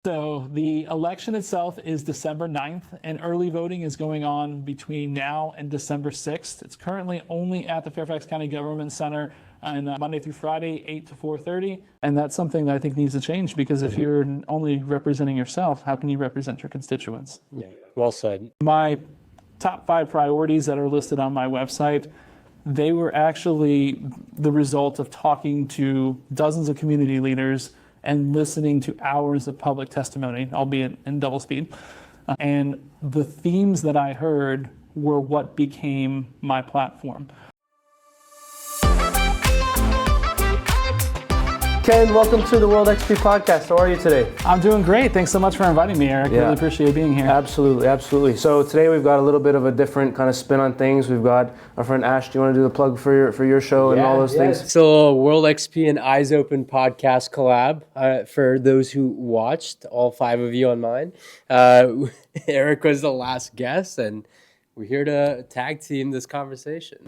So the election itself is December 9th, and early voting is going on between now and December 6th. It's currently only at the Fairfax County Government Center on Monday through Friday, 8 to 4:30. And that's something that I think needs to change, because if you're only representing yourself, how can you represent your constituents? Yeah, well said. My top 5 priorities that are listed on my website, they were actually the result of talking to dozens of community leaders and listening to hours of public testimony, albeit in double speed. And the themes that I heard were what became my platform. Ken, welcome to the World XP Podcast. How are you today? I'm doing great. Thanks so much for inviting me, Eric. Yeah. Really appreciate being here. Absolutely, absolutely. So today we've got a little bit of a different kind of spin on things. We've got our friend Ash. Do you want to do the plug for your show and all those things? It's a World XP and Eyes Open podcast collab for those who watched, all 5 of you on mine. Eric was the last guest, and we're here to tag team this conversation.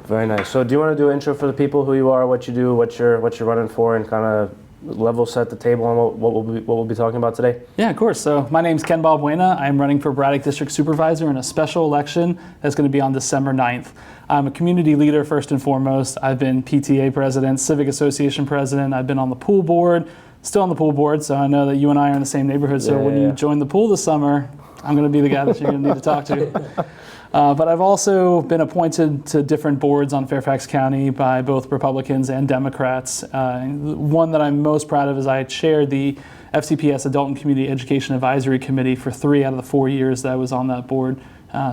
Very nice. So do you want to do an intro for the people, who you are, what you do, what you're running for, and kind of level set the table on what we'll be talking about today? Yeah, of course. So my name's Ken Balbuena. I'm running for Braddock District Supervisor in a special election that's going to be on December 9th. I'm a community leader first and foremost. I've been PTA president, Civic Association president. I've been on the pool board, still on the pool board, so I know that you and I are in the same neighborhood. So when you join the pool this summer, I'm going to be the guy that you're going to need to talk to. But I've also been appointed to different boards on Fairfax County by both Republicans and Democrats. One that I'm most proud of is I chaired the FCPS Adult and Community Education Advisory Committee for 3 out of the 4 years that I was on that board.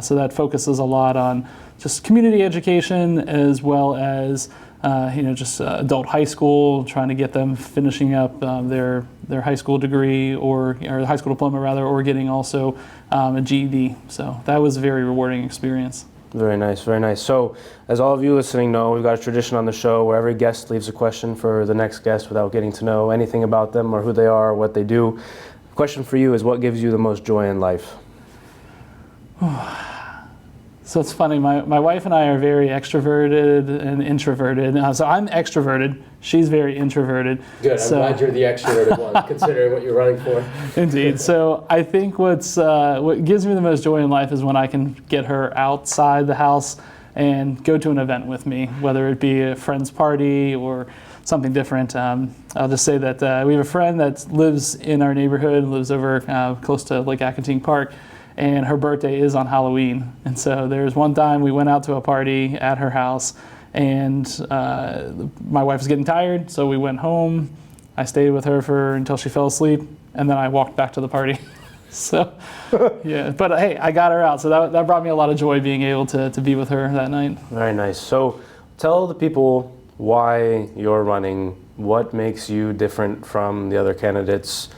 So that focuses a lot on just community education, as well as just adult high school, trying to get them finishing up their high school degree or high school diploma rather, or getting also a GED. So that was a very rewarding experience. Very nice, very nice. So as all of you listening know, we've got a tradition on the show where every guest leaves a question for the next guest without getting to know anything about them or who they are or what they do. The question for you is, what gives you the most joy in life? So it's funny, my wife and I are very extroverted and introverted. So I'm extroverted, she's very introverted. Good, I'm glad you're the extroverted one, considering what you're running for. Indeed. So I think what gives me the most joy in life is when I can get her outside the house and go to an event with me, whether it be a friend's party or something different. I'll just say that we have a friend that lives in our neighborhood, lives over close to Lake Accotink Park, and her birthday is on Halloween. And so there's one time we went out to a party at her house, and my wife was getting tired, so we went home. I stayed with her until she fell asleep, and then I walked back to the party. So, yeah, but hey, I got her out, so that brought me a lot of joy, being able to be with her that night. Very nice. So tell the people why you're running, what makes you different from the other candidates.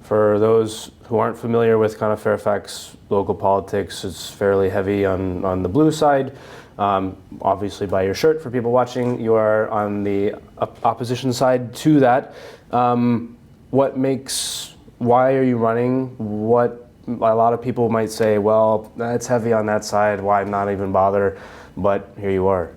For those who aren't familiar with kind of Fairfax local politics, it's fairly heavy on the blue side. Obviously, by your shirt, for people watching, you are on the opposition side to that. Why are you running? What a lot of people might say, well, it's heavy on that side, why not even bother? But here you are.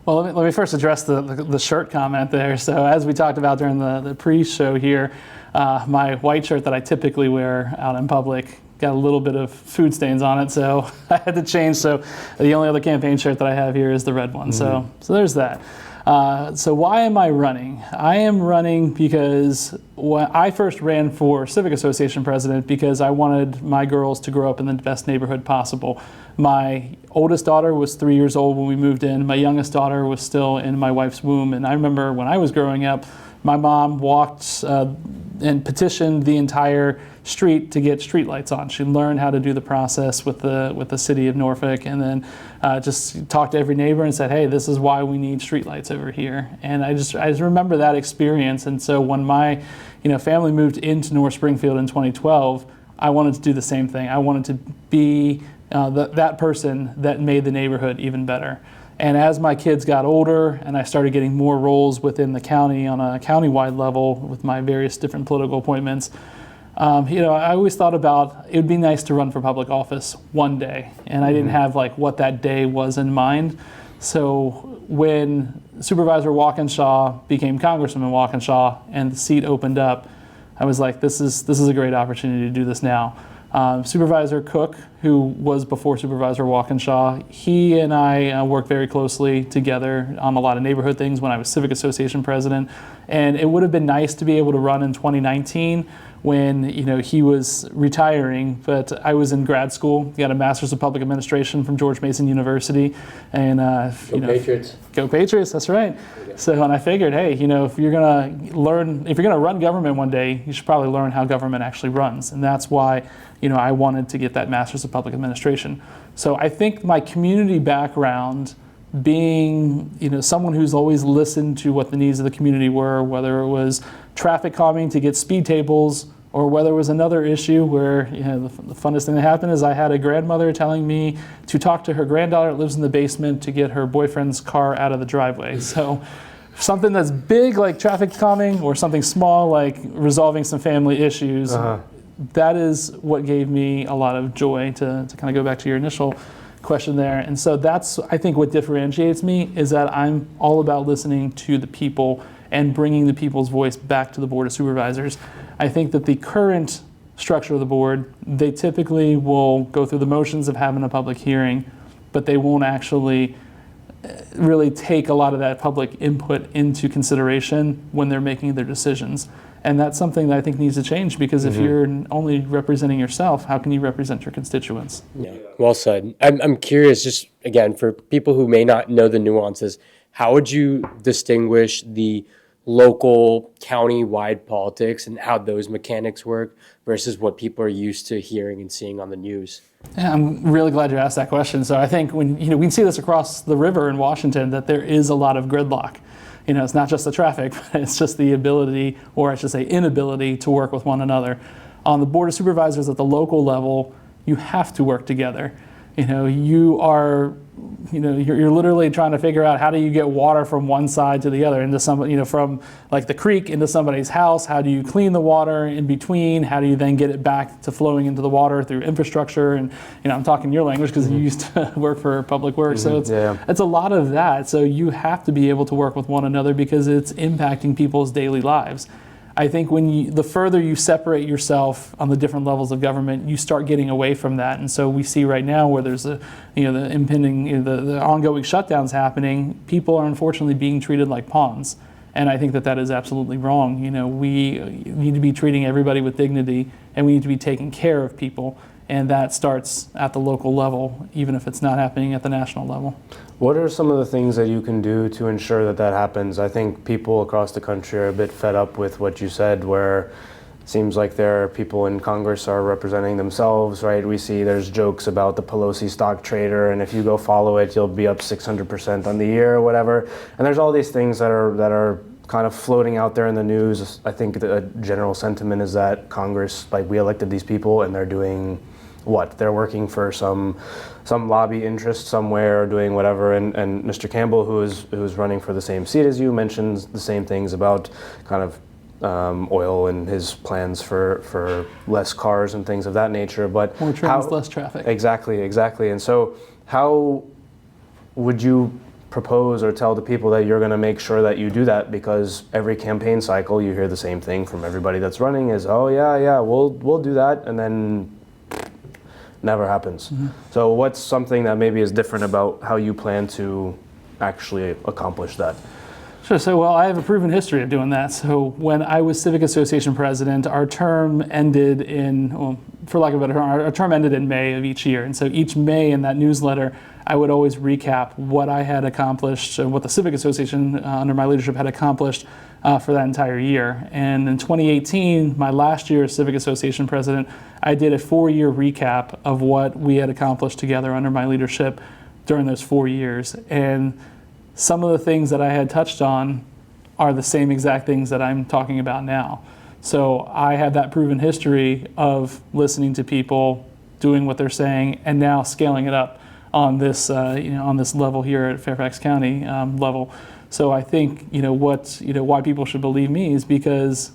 Well, let me first address the shirt comment there. So as we talked about during the pre-show here, my white shirt that I typically wear out in public got a little bit of food stains on it, so I had to change. So the only other campaign shirt that I have here is the red one. So there's that. So why am I running? I am running because when I first ran for Civic Association president, because I wanted my girls to grow up in the best neighborhood possible. My oldest daughter was 3 years old when we moved in. My youngest daughter was still in my wife's womb. And I remember when I was growing up, my mom walked and petitioned the entire street to get streetlights on. She learned how to do the process with the city of Norfolk, and then just talked to every neighbor and said, hey, this is why we need streetlights over here. And I just remember that experience. And so when my family moved into North Springfield in 2012, I wanted to do the same thing. I wanted to be that person that made the neighborhood even better. And as my kids got older and I started getting more roles within the county on a county-wide level with my various different political appointments, I always thought about it would be nice to run for public office one day. And I didn't have what that day was in mind. So when Supervisor Walkinshaw became Congressman Walkinshaw and the seat opened up, I was like, this is a great opportunity to do this now. Supervisor Cook, who was before Supervisor Walkinshaw, he and I worked very closely together on a lot of neighborhood things when I was Civic Association president. And it would have been nice to be able to run in 2019 when he was retiring, but I was in grad school. Got a Master's of Public Administration from George Mason University, and Go Patriots. Go Patriots, that's right. So, and I figured, hey, if you're gonna run government one day, you should probably learn how government actually runs, and that's why I wanted to get that Master's of Public Administration. So I think my community background, being someone who's always listened to what the needs of the community were, whether it was traffic calming to get speed tables, or whether it was another issue where the funnest thing that happened is I had a grandmother telling me to talk to her granddaughter that lives in the basement to get her boyfriend's car out of the driveway. So something that's big like traffic calming, or something small like resolving some family issues, that is what gave me a lot of joy, to kind of go back to your initial question there. And so that's, I think, what differentiates me, is that I'm all about listening to the people and bringing the people's voice back to the Board of Supervisors. I think that the current structure of the board, they typically will go through the motions of having a public hearing, but they won't actually really take a lot of that public input into consideration when they're making their decisions. And that's something that I think needs to change, because if you're only representing yourself, how can you represent your constituents? Yeah, well said. I'm curious, just again, for people who may not know the nuances, how would you distinguish the local, county-wide politics and how those mechanics work versus what people are used to hearing and seeing on the news? Yeah, I'm really glad you asked that question. So I think when we can see this across the river in Washington, that there is a lot of gridlock. It's not just the traffic, but it's just the ability, or I should say inability, to work with one another. On the Board of Supervisors at the local level, you have to work together. You're literally trying to figure out, how do you get water from one side to the other, into from like the creek into somebody's house? How do you clean the water in between? How do you then get it back to flowing into the water through infrastructure? And I'm talking your language because you used to work for Public Works, so it's a lot of that. So you have to be able to work with one another because it's impacting people's daily lives. I think the further you separate yourself on the different levels of government, you start getting away from that. And so we see right now where there's the impending, the ongoing shutdowns happening, people are unfortunately being treated like pawns. And I think that is absolutely wrong. We need to be treating everybody with dignity, and we need to be taking care of people. And that starts at the local level, even if it's not happening at the national level. What are some of the things that you can do to ensure that happens? I think people across the country are a bit fed up with what you said, where it seems like there are people in Congress are representing themselves, right? We see there's jokes about the Pelosi stock trader, and if you go follow it, you'll be up 600% on the year or whatever. And there's all these things that are kind of floating out there in the news. I think the general sentiment is that Congress, we elected these people, and they're doing what? They're working for some lobby interest somewhere, or doing whatever. And Mr. Campbell, who is running for the same seat as you, mentions the same things about kind of oil and his plans for less cars and things of that nature. But more trains, less traffic. Exactly. And so how would you propose or tell the people that you're going to make sure that you do that? Because every campaign cycle you hear the same thing from everybody that's running is, oh yeah, we'll do that, and then never happens. So what's something that maybe is different about how you plan to actually accomplish that? Sure. So, I have a proven history of doing that. So when I was Civic Association president, our term ended for lack of a better term, our term ended in May of each year. And so each May in that newsletter, I would always recap what I had accomplished, what the Civic Association under my leadership had accomplished for that entire year. And in 2018, my last year as Civic Association president, I did a 4-year recap of what we had accomplished together under my leadership during those 4 years. And some of the things that I had touched on are the same exact things that I'm talking about now. So I have that proven history of listening to people, doing what they're saying, and now scaling it up on this level here at Fairfax County level. So I think why people should believe me is because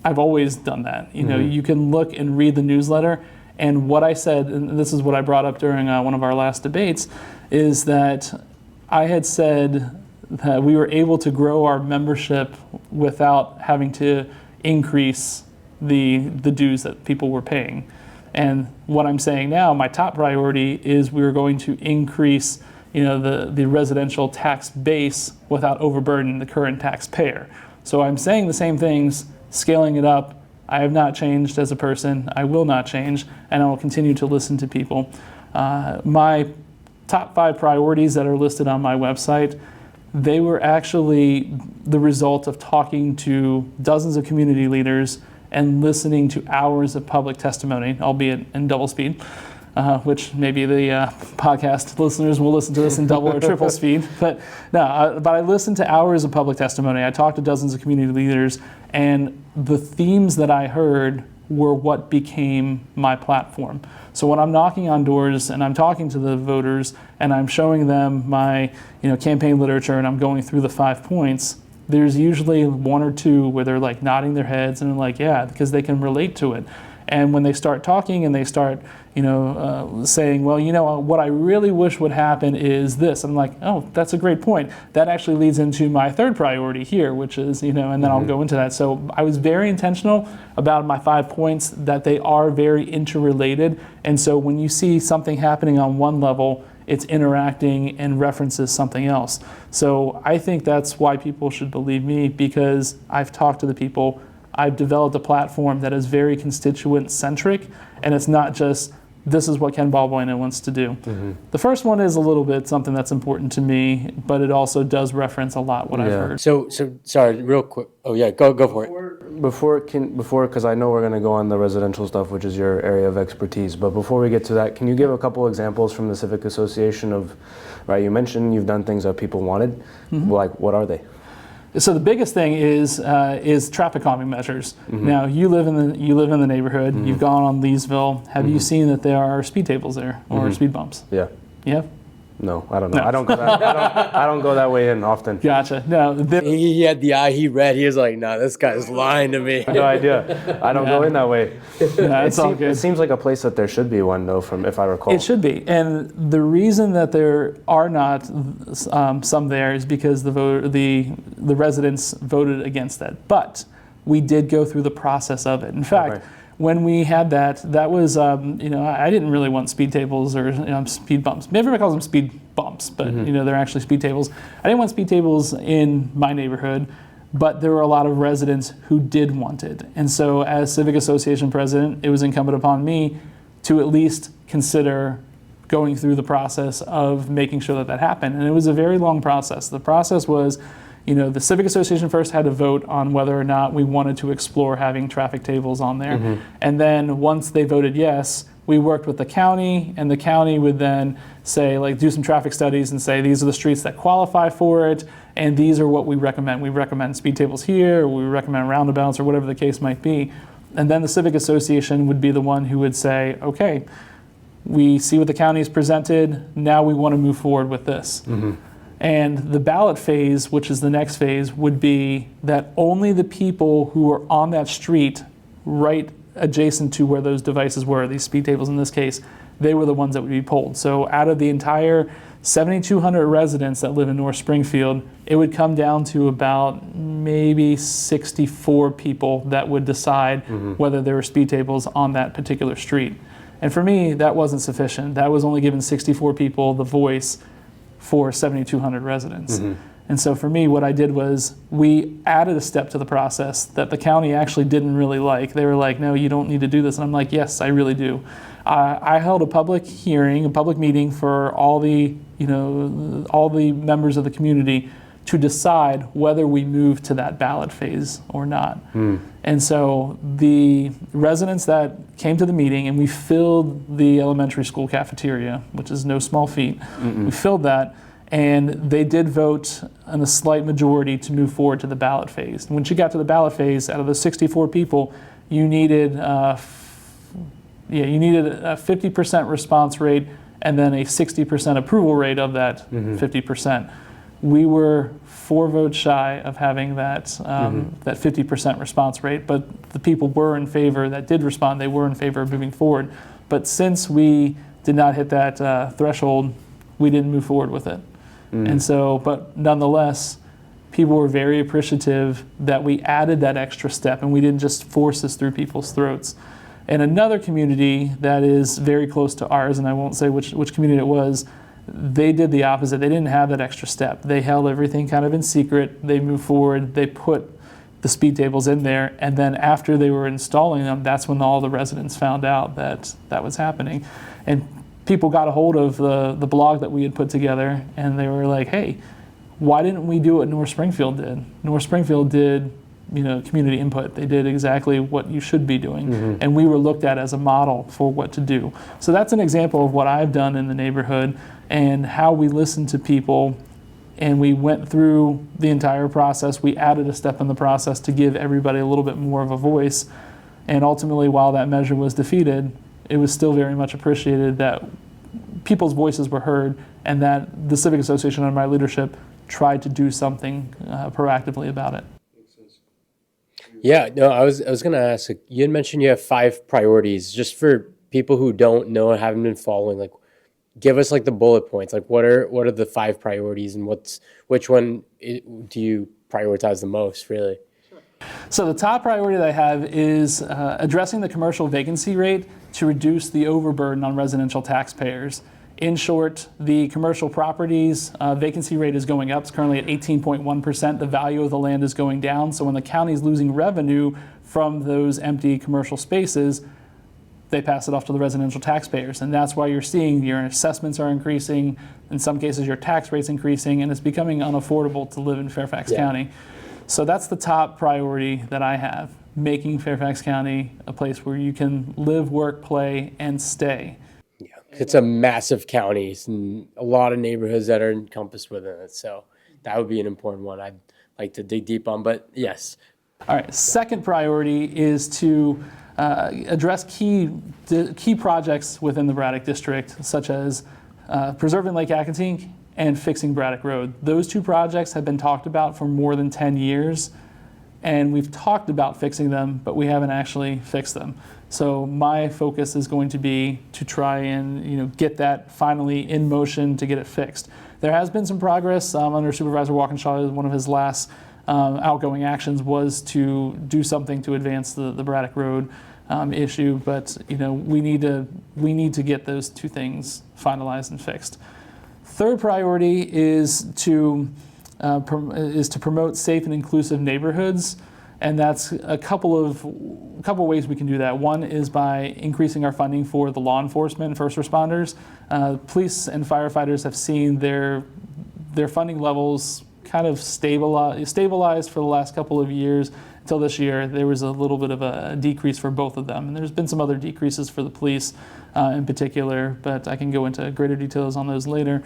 I've always done that. You can look and read the newsletter, and what I said, and this is what I brought up during one of our last debates, is that I had said that we were able to grow our membership without having to increase the dues that people were paying. And what I'm saying now, my top priority is we're going to increase the residential tax base without overburdening the current taxpayer. So I'm saying the same things, scaling it up. I have not changed as a person. I will not change, and I will continue to listen to people. My top 5 priorities that are listed on my website, they were actually the result of talking to dozens of community leaders and listening to hours of public testimony, albeit in double speed, which maybe the podcast listeners will listen to this in double or triple speed. But no, but I listened to hours of public testimony. I talked to dozens of community leaders, and the themes that I heard were what became my platform. So when I'm knocking on doors and I'm talking to the voters and I'm showing them my campaign literature and I'm going through the 5 points, there's usually 1 or 2 where they're like nodding their heads and they're like, yeah, because they can relate to it. And when they start talking and they start, saying, well, what I really wish would happen is this. I'm like, oh, that's a great point. That actually leads into my 3rd priority here, which is, and then I'll go into that. So I was very intentional about my 5 points, that they are very interrelated. And so when you see something happening on one level, it's interacting and references something else. So I think that's why people should believe me, because I've talked to the people. I've developed a platform that is very constituent-centric, and it's not just, this is what Ken Balbuena wants to do. The first one is a little bit something that's important to me, but it also does reference a lot what I've heard. So sorry, real quick. Oh yeah, go for it. Before, because I know we're going to go on the residential stuff, which is your area of expertise, but before we get to that, can you give a couple examples from the Civic Association of, right, you mentioned you've done things that people wanted, like what are they? So the biggest thing is traffic calming measures. Now you live in the neighborhood. You've gone on Leesville. Have you seen that there are speed tables there or speed bumps? Yeah. Yeah. No, I don't know. No. I don't go that way in often. Gotcha. No, he had the eye. He read. He was like, "Nah, this guy's lying to me." No idea. I don't go in that way. Yeah, it's all good. It seems like a place that there should be one, though, from if I recall. It should be, and the reason that there are not some there is because the residents voted against that. But we did go through the process of it. In fact. When we had that was, I didn't really want speed tables or speed bumps. Everybody calls them speed bumps, but they're actually speed tables. I didn't want speed tables in my neighborhood, but there were a lot of residents who did want it. And so as Civic Association president, it was incumbent upon me to at least consider going through the process of making sure that happened. And it was a very long process. The process was, the Civic Association first had to vote on whether or not we wanted to explore having traffic tables on there. And then once they voted yes, we worked with the county, and the county would then say, do some traffic studies and say, these are the streets that qualify for it, and these are what we recommend. We recommend speed tables here, or we recommend roundabouts, or whatever the case might be. And then the Civic Association would be the one who would say, okay, we see what the county has presented, now we want to move forward with this. And the ballot phase, which is the next phase, would be that only the people who are on that street right adjacent to where those devices were, these speed tables in this case, they were the ones that would be polled. So out of the entire 7,200 residents that live in North Springfield, it would come down to about maybe 64 people that would decide whether there were speed tables on that particular street. And for me, that wasn't sufficient. That was only giving 64 people the voice for 7,200 residents. And so for me, what I did was we added a step to the process that the county actually didn't really like. They were like, no, you don't need to do this. And I'm like, yes, I really do. I held a public hearing, a public meeting for all the members of the community to decide whether we move to that ballot phase or not. And so the residents that came to the meeting, and we filled the elementary school cafeteria, which is no small feat. We filled that, and they did vote in a slight majority to move forward to the ballot phase. And once you got to the ballot phase, out of the 64 people, you needed a 50% response rate and then a 60% approval rate of that 50%. We were 4 votes shy of having that 50% response rate, but the people were in favor that did respond. They were in favor of moving forward. But since we did not hit that threshold, we didn't move forward with it. And so, but nonetheless, people were very appreciative that we added that extra step and we didn't just force this through people's throats. And another community that is very close to ours, and I won't say which community it was, they did the opposite. They didn't have that extra step. They held everything kind of in secret. They moved forward. They put the speed tables in there, and then after they were installing them, that's when all the residents found out that that was happening. And people got a hold of the blog that we had put together, and they were like, hey, why didn't we do what North Springfield did? North Springfield did, community input. They did exactly what you should be doing. And we were looked at as a model for what to do. So that's an example of what I've done in the neighborhood and how we listen to people. And we went through the entire process. We added a step in the process to give everybody a little bit more of a voice. And ultimately, while that measure was defeated, it was still very much appreciated that people's voices were heard and that the Civic Association under my leadership tried to do something proactively about it. Yeah, no, I was going to ask, you had mentioned you have 5 priorities. Just for people who don't know and haven't been following, like, give us like the bullet points. Like, what are the 5 priorities, and which one do you prioritize the most, really? So the top priority that I have is addressing the commercial vacancy rate to reduce the overburden on residential taxpayers. In short, the commercial properties vacancy rate is going up. It's currently at 18.1%. The value of the land is going down. So when the county is losing revenue from those empty commercial spaces, they pass it off to the residential taxpayers. And that's why you're seeing your assessments are increasing. In some cases, your tax rate's increasing, and it's becoming unaffordable to live in Fairfax County. So that's the top priority that I have, making Fairfax County a place where you can live, work, play, and stay. Yeah, it's a massive county and a lot of neighborhoods that are encompassed within it. So that would be an important one I'd like to dig deep on, but yes. All right, second priority is to address key projects within the Braddock District, such as preserving Lake Accotink and fixing Braddock Road. Those 2 projects have been talked about for more than 10 years, and we've talked about fixing them, but we haven't actually fixed them. So my focus is going to be to try and get that finally in motion to get it fixed. There has been some progress under Supervisor Walkinshaw. One of his last outgoing actions was to do something to advance the Braddock Road issue, but we need to get those 2 things finalized and fixed. Third priority is to promote safe and inclusive neighborhoods, and that's a couple of ways we can do that. One is by increasing our funding for the law enforcement and first responders. Police and firefighters have seen their funding levels kind of stabilized for the last couple of years. Until this year, there was a little bit of a decrease for both of them. And there's been some other decreases for the police in particular, but I can go into greater details on those later.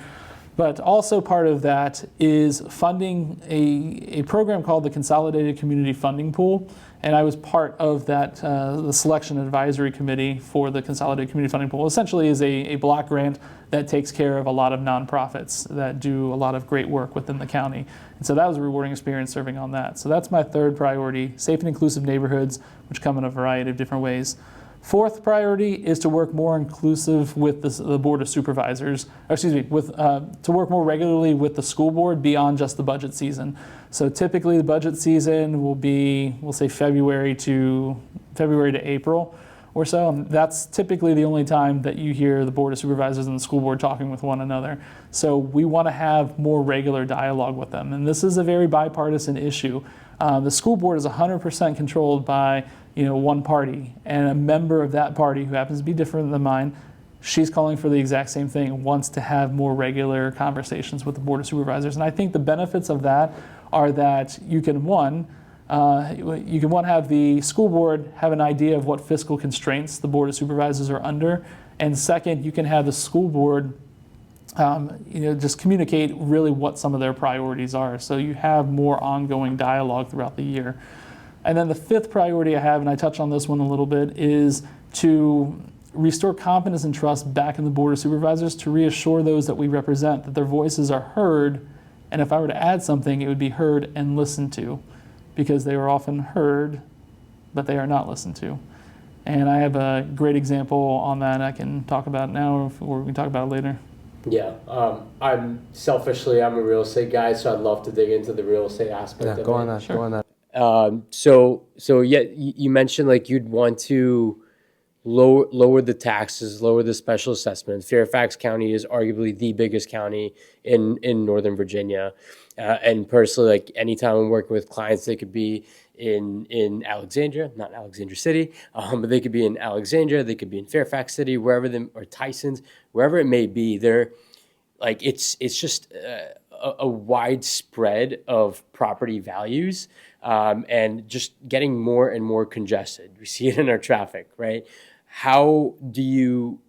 But also part of that is funding a program called the Consolidated Community Funding Pool. And I was part of that, the selection advisory committee for the Consolidated Community Funding Pool. Essentially is a block grant that takes care of a lot of nonprofits that do a lot of great work within the county. And so that was a rewarding experience serving on that. So that's my third priority, safe and inclusive neighborhoods, which come in a variety of different ways. Fourth priority is to work more inclusive with the Board of Supervisors, to work more regularly with the school board beyond just the budget season. So typically the budget season will be, we'll say February to April or so. And that's typically the only time that you hear the Board of Supervisors and the school board talking with one another. So we want to have more regular dialogue with them. And this is a very bipartisan issue. The school board is 100% controlled by one party, and a member of that party who happens to be different than mine, she's calling for the exact same thing, wants to have more regular conversations with the Board of Supervisors. And I think the benefits of that are that you can have the school board have an idea of what fiscal constraints the Board of Supervisors are under, and second, you can have the school board just communicate really what some of their priorities are. So you have more ongoing dialogue throughout the year. And then the fifth priority I have, and I touched on this one a little bit, is to restore confidence and trust back in the Board of Supervisors, to reassure those that we represent that their voices are heard, and if I were to add something, it would be heard and listened to, because they are often heard, but they are not listened to. And I have a great example on that I can talk about now, or we can talk about it later. Yeah, I'm a real estate guy, so I'd love to dig into the real estate aspect of Go it. on that. Go on that. So yeah, you mentioned like you'd want to lower the taxes, lower the special assessment. Fairfax County is arguably the biggest county in Northern Virginia. And personally, like anytime I'm working with clients, they could be in Alexandria, not Alexandria City, but they could be in Alexandria, they could be in Fairfax City, wherever them, or Tyson's, wherever it may be. They're like it's just a wide spread of property values, and just getting more and more congested. We see it in our traffic, right? How do you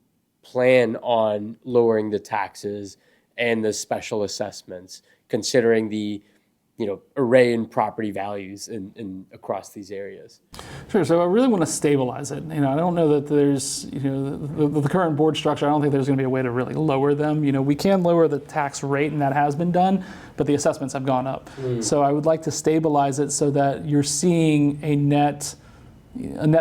plan on lowering the taxes and the special assessments, considering the array in property values in across these areas? Sure. So I really want to stabilize it. I don't know that there's, the current board structure, I don't think there's going to be a way to really lower them. We can lower the tax rate, and that has been done, but the assessments have gone up. So I would like to stabilize it so that you're seeing a net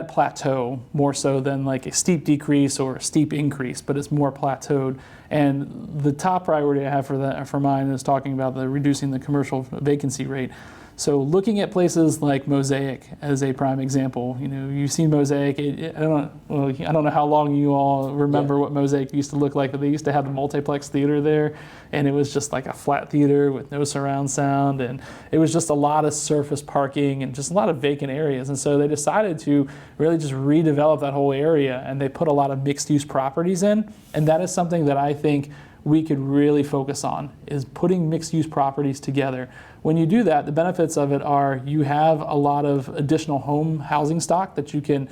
plateau more so than like a steep decrease or a steep increase, but it's more plateaued. And the top priority I have for mine is talking about reducing the commercial vacancy rate. So looking at places like Mosaic as a prime example, you've seen Mosaic. I don't know how long you all remember what Mosaic used to look like, but they used to have the multiplex theater there, and it was just like a flat theater with no surround sound, and it was just a lot of surface parking and just a lot of vacant areas. And so they decided to really just redevelop that whole area, and they put a lot of mixed-use properties in, and that is something that I think we could really focus on, is putting mixed-use properties together. When you do that, the benefits of it are you have a lot of additional home housing stock that you can,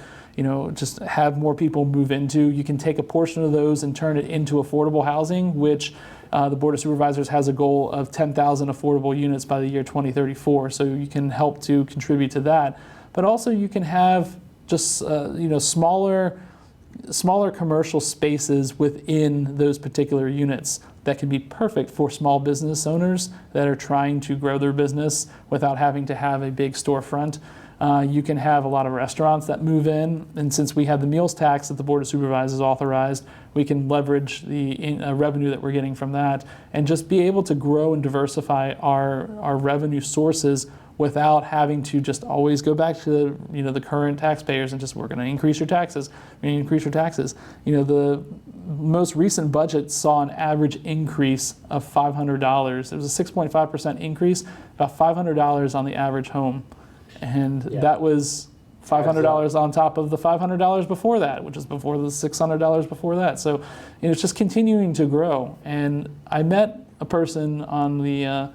just have more people move into. You can take a portion of those and turn it into affordable housing, which the Board of Supervisors has a goal of 10,000 affordable units by the year 2034. So you can help to contribute to that. But also you can have just, smaller commercial spaces within those particular units that can be perfect for small business owners that are trying to grow their business without having to have a big storefront. You can have a lot of restaurants that move in, and since we have the meals tax that the Board of Supervisors authorized, we can leverage the revenue that we're getting from that and just be able to grow and diversify our revenue sources without having to just always go back to the current taxpayers and just, we're going to increase your taxes. We're going to increase your taxes. The most recent budget saw an average increase of $500. It was a 6.5% increase, about $500 on the average home. And that was $500 on top of the $500 before that, which is before the $600 before that. So it's just continuing to grow. And I met a person on the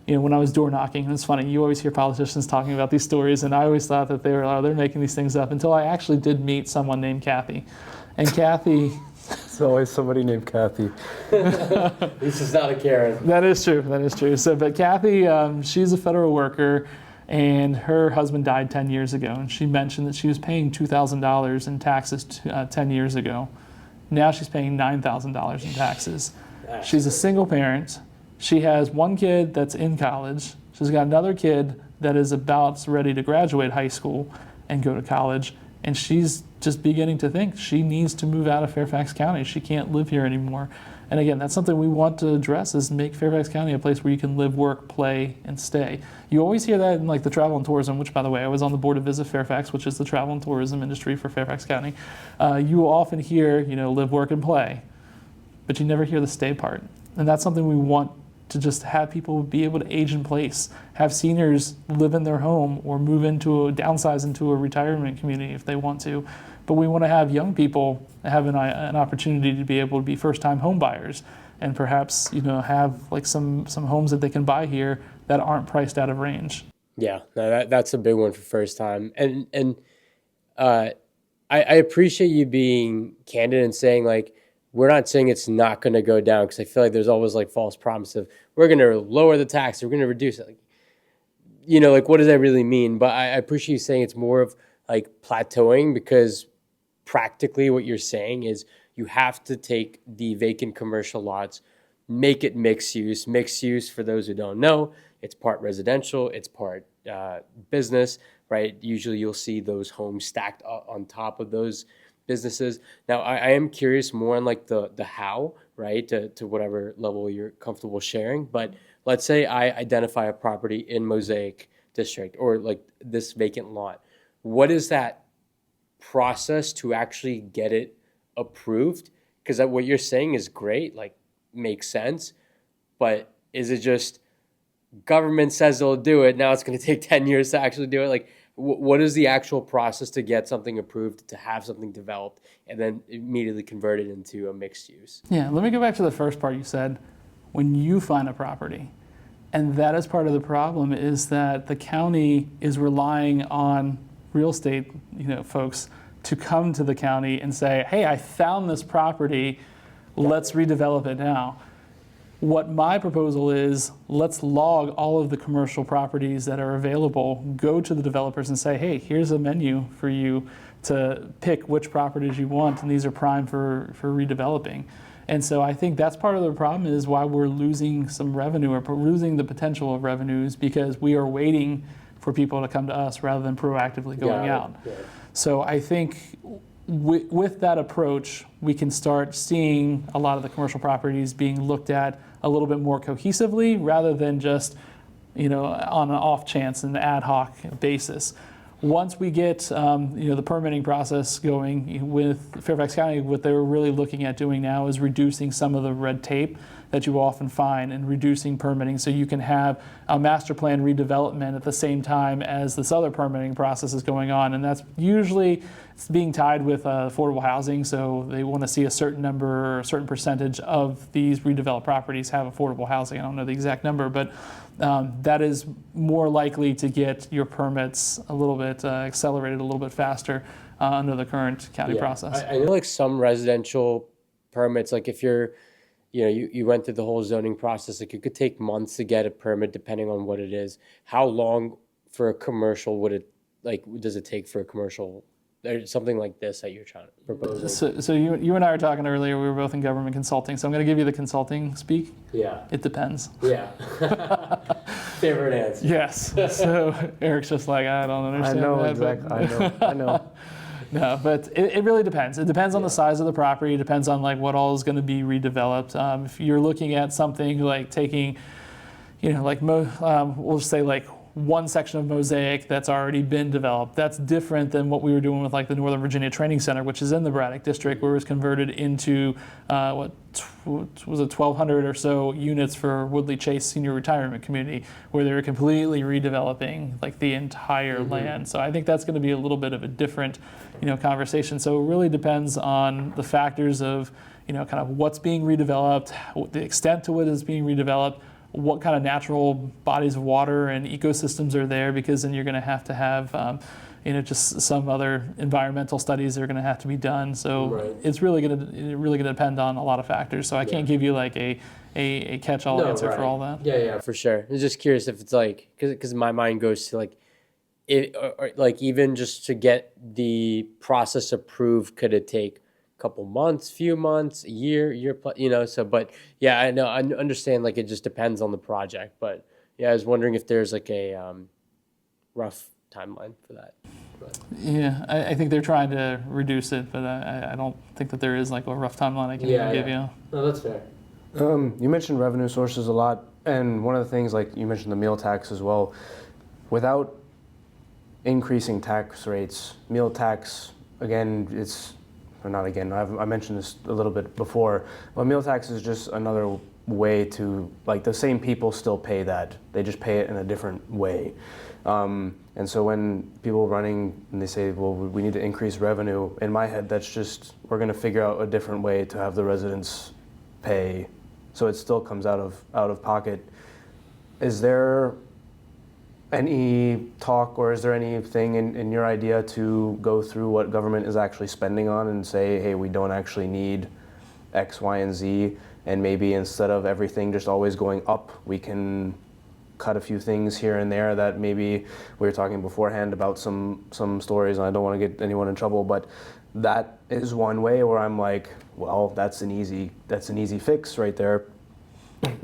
when I was door knocking, and it's funny, you always hear politicians talking about these stories, and I always thought that they're making these things up until I actually did meet someone named Kathy. And Kathy... It's always somebody named Kathy. This is not a Karen. That is true. So, but Kathy, she's a federal worker, and her husband died 10 years ago, and she mentioned that she was paying $2,000 in taxes 10 years ago. Now she's paying $9,000 in taxes. She's a single parent. She has one kid that's in college. She's got another kid that is about ready to graduate high school and go to college. And she's just beginning to think she needs to move out of Fairfax County. She can't live here anymore. And again, that's something we want to address, is make Fairfax County a place where you can live, work, play, and stay. You always hear that in like the travel and tourism, which, by the way, I was on the board of Visit Fairfax, which is the travel and tourism industry for Fairfax County. You will often hear, live, work, and play, but you never hear the stay part. And that's something we want to just have people be able to age in place, have seniors live in their home or downsize into a retirement community if they want to. But we want to have young people have an opportunity to be able to be first-time home buyers and perhaps, have like some homes that they can buy here that aren't priced out of range. Yeah, no, that's a big one for first time. And I appreciate you being candid and saying, like, we're not saying it's not going to go down, because I feel like there's always like false promise of we're going to lower the tax, we're going to reduce it. Like, what does that really mean? But I appreciate you saying it's more of like plateauing, because practically what you're saying is you have to take the vacant commercial lots, make it mixed use. Mixed use, for those who don't know, it's part residential, it's part business, right? Usually you'll see those homes stacked on top of those businesses. Now, I am curious more on like the how, right, to whatever level you're comfortable sharing. But let's say I identify a property in Mosaic District or like this vacant lot. What is that process to actually get it approved? Because what you're saying is great, like makes sense, but is it just government says they'll do it, now it's going to take 10 years to actually do it? Like, what is the actual process to get something approved, to have something developed, and then immediately convert it into a mixed use? Yeah, let me go back to the first part you said, when you find a property. And that is part of the problem, is that the county is relying on real estate, folks to come to the county and say, hey, I found this property, let's redevelop it now. What my proposal is, let's log all of the commercial properties that are available, go to the developers and say, hey, here's a menu for you to pick which properties you want, and these are prime for redeveloping. And so I think that's part of the problem, is why we're losing some revenue, or losing the potential of revenues, because we are waiting for people to come to us rather than proactively going out. Yeah. So I think with that approach, we can start seeing a lot of the commercial properties being looked at a little bit more cohesively, rather than just, on an off chance and ad hoc basis. Once we get, the permitting process going with Fairfax County, what they're really looking at doing now is reducing some of the red tape that you often find, and reducing permitting, so you can have a master plan redevelopment at the same time as this other permitting process is going on. And that's usually, it's being tied with affordable housing, so they want to see a certain number, or a certain percentage of these redeveloped properties have affordable housing. I don't know the exact number, but that is more likely to get your permits a little bit accelerated a little bit faster under the current county process. I know like some residential permits, like if you're, you went through the whole zoning process, like it could take months to get a permit depending on what it is. How long for a commercial does it take for a commercial, or something like this that you're trying to propose? So you and I were talking earlier, we were both in government consulting, so I'm going to give you the consulting speak. Yeah. It depends. Yeah. Favorite answer. Yes. So Eric's just like, I don't understand I know that. exactly. I know. No, but it really depends. It depends on the size of the property. It depends on like what all is going to be redeveloped. If you're looking at something like taking, we'll just say like one section of Mosaic that's already been developed, that's different than what we were doing with like the Northern Virginia Training Center, which is in the Braddock District, where it was converted into what was it, 1,200 or so units for Woodley Chase Senior Retirement Community, where they were completely redeveloping like the entire land. So I think that's going to be a little bit of a different, conversation. So it really depends on the factors of, kind of what's being redeveloped, the extent to what is being redeveloped, what kind of natural bodies of water and ecosystems are there, because then you're going to have just some other environmental studies that are going to have to be done. So it's really going to depend on a lot of factors. So I can't give you like a catch-all answer for all that. Yeah, for sure. I'm just curious if it's like, because my mind goes to like, or like even just to get the process approved, could it take a couple months, few months, a year plus, so, but yeah, I know, I understand, like it just depends on the project, but yeah, I was wondering if there's like a rough timeline for that. But. Yeah, I think they're trying to reduce it, but I don't think that there is like a rough timeline I can give you. No, that's fair. You mentioned revenue sources a lot, and one of the things, like you mentioned the meal tax as well. Without increasing tax rates, meal tax, again, I mentioned this a little bit before, but meal tax is just another way to, like, the same people still pay that. They just pay it in a different way. And so when people running and they say, well, we need to increase revenue, in my head, that's just, we're going to figure out a different way to have the residents pay, so it still comes out of pocket. Is there any talk, or is there anything in your idea to go through what government is actually spending on and say, hey, we don't actually need X, Y, and Z, and maybe instead of everything just always going up, we can cut a few things here and there that maybe we were talking beforehand about some stories, and I don't want to get anyone in trouble, but that is one way where I'm like, well, that's an easy fix right there.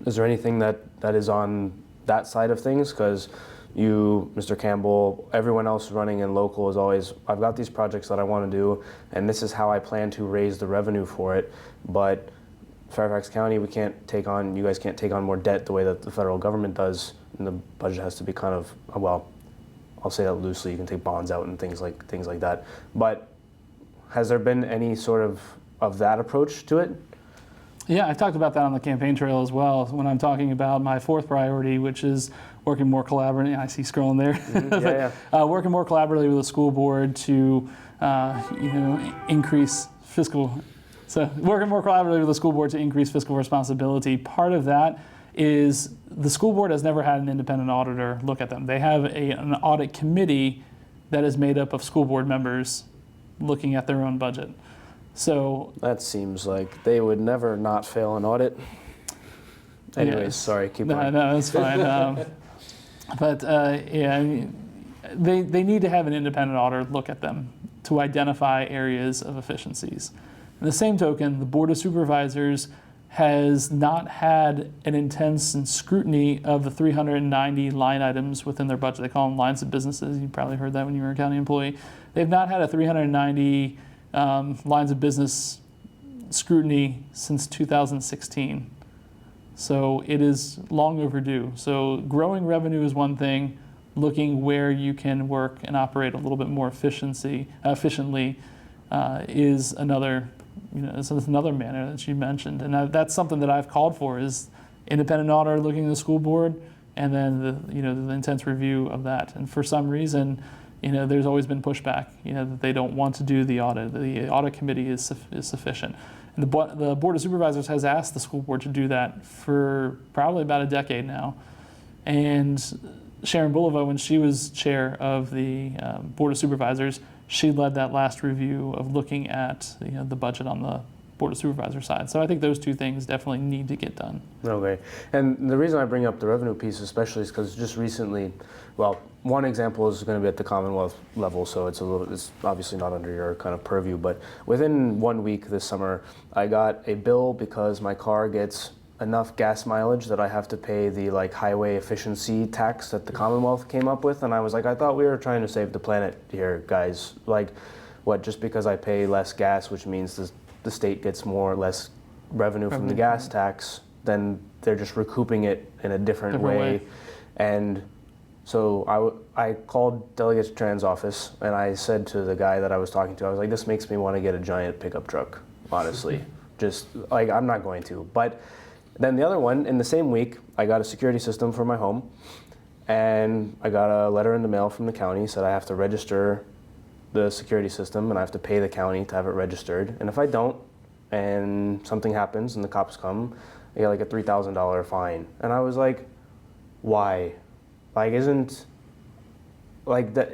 Is there anything that is on that side of things? Because you, Mr. Campbell, everyone else running in local is always, I've got these projects that I want to do, and this is how I plan to raise the revenue for it. But Fairfax County, you guys can't take on more debt the way that the federal government does, and the budget has to be kind of, well, I'll say that loosely, you can take bonds out and things like that. But has there been any sort of that approach to it? Yeah, I talked about that on the campaign trail as well when I'm talking about my fourth priority, which is working more collaboratively. I see scrolling there. Working more collaboratively with the school board to, increase fiscal. So working more collaboratively with the school board to increase fiscal responsibility. Part of that is the school board has never had an independent auditor look at them. They have an audit committee that is made up of school board members looking at their own budget. So that seems like they would never not fail an audit. Anyways, sorry, keep going. No, that's fine. They need to have an independent auditor look at them to identify areas of efficiencies. In the same token, the Board of Supervisors has not had an intense scrutiny of the 390 line items within their budget. They call them lines of businesses. You probably heard that when you were a county employee. They've not had a 390 lines of business scrutiny since 2016. So it is long overdue. So growing revenue is one thing. Looking where you can work and operate a little bit more efficiently is another. It's another manner that you mentioned, and that's something that I've called for is independent auditor looking at the school board, and then the intense review of that. And for some reason, there's always been pushback, that they don't want to do the audit. The audit committee is sufficient, and the board of supervisors has asked the school board to do that for probably about a decade now, and Sharon Bulova, when she was chair of the board of supervisors, she led that last review of looking at the budget on the Board of Supervisor side. So I think those two things definitely need to get done. Okay. And the reason I bring up the revenue piece especially is because just recently, well, one example is going to be at the Commonwealth level, so it's obviously not under your kind of purview, but within 1 week this summer, I got a bill because my car gets enough gas mileage that I have to pay the highway efficiency tax that the Commonwealth came up with, and I was like, I thought we were trying to save the planet here, guys. What, just because I pay less gas, which means the state gets more or less revenue from the gas tax, then they're just recouping it in a different way. And so I called Delegate Tran's office, and I said to the guy that I was talking to, I was like, this makes me want to get a giant pickup truck, honestly. Just I'm not going to, but then the other one, in the same week, I got a security system for my home, and I got a letter in the mail from the county said I have to register the security system and I have to pay the county to have it registered. And if I don't, and something happens and the cops come, I get a $3,000 fine. And I was like, why? Isn't that?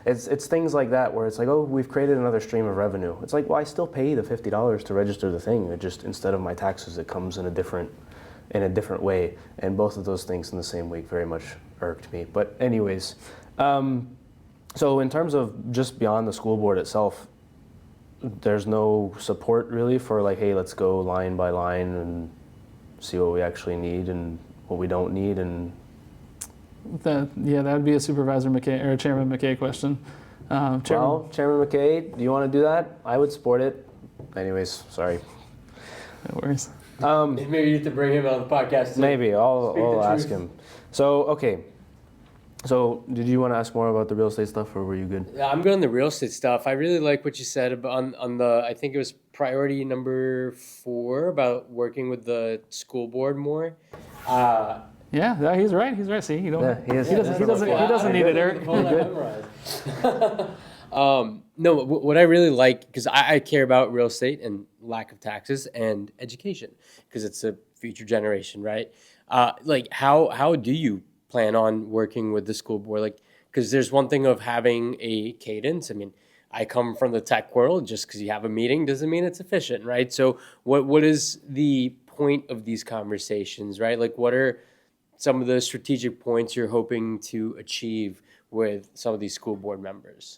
It's things like that where it's like, oh, we've created another stream of revenue. It's like, well, I still pay the $50 to register the thing. It just, instead of my taxes, it comes in a different way. And both of those things in the same week very much irked me. But anyways, so in terms of just beyond the school board itself, there's no support really for hey, let's go line by line and see what we actually need and what we don't need. And that would be a Supervisor McKay or Chairman McKay question. Chairman McKay, do you want to do that? I would support it. Anyways, sorry. No worries. Maybe you have to bring him on the podcast. Maybe I'll ask him. So okay. So did you want to ask more about the real estate stuff, or were you good? I'm good on the real estate stuff. I really like what you said about on the. I think it was priority number 4 about working with the school board more. Yeah, he's right. He's right. See, he doesn't need it, Eric. No, what I really like, because I care about real estate and lack of taxes and education, because it's a future generation, right? How do you plan on working with the school board? Because there's one thing of having a cadence. I mean, I come from the tech world. Just because you have a meeting doesn't mean it's efficient, right? So what is the point of these conversations, right? What are some of the strategic points you're hoping to achieve with some of these school board members?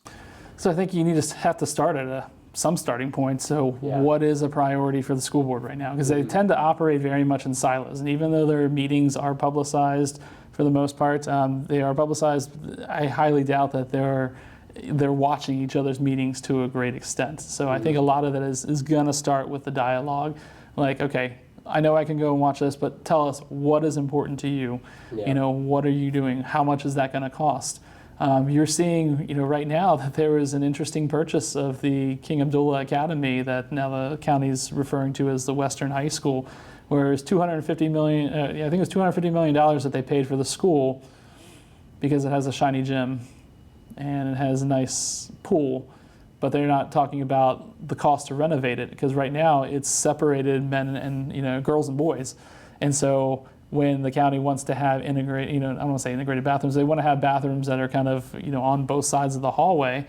So I think you have to start at some starting point. So what is a priority for the school board right now? Because they tend to operate very much in silos. And even though their meetings are publicized for the most part. They are publicized. I highly doubt that they're watching each other's meetings to a great extent. So I think a lot of that is going to start with the dialogue. Like, okay, I know I can go and watch this, but tell us what is important to you. Yeah. You know, what are you doing? How much is that going to cost? You're seeing, you know, right now that there is an interesting purchase of the King Abdullah Academy that now the county is referring to as the Western High School, where it's $250 million. I think it was $250 million that they paid for the school because it has a shiny gym and it has a nice pool, but they're not talking about the cost to renovate it, because right now it's separated men and, you know, girls and boys, and so when the county wants to have integrated, you know, I don't want to say integrated bathrooms, they want to have bathrooms that are kind of, you know, on both sides of the hallway.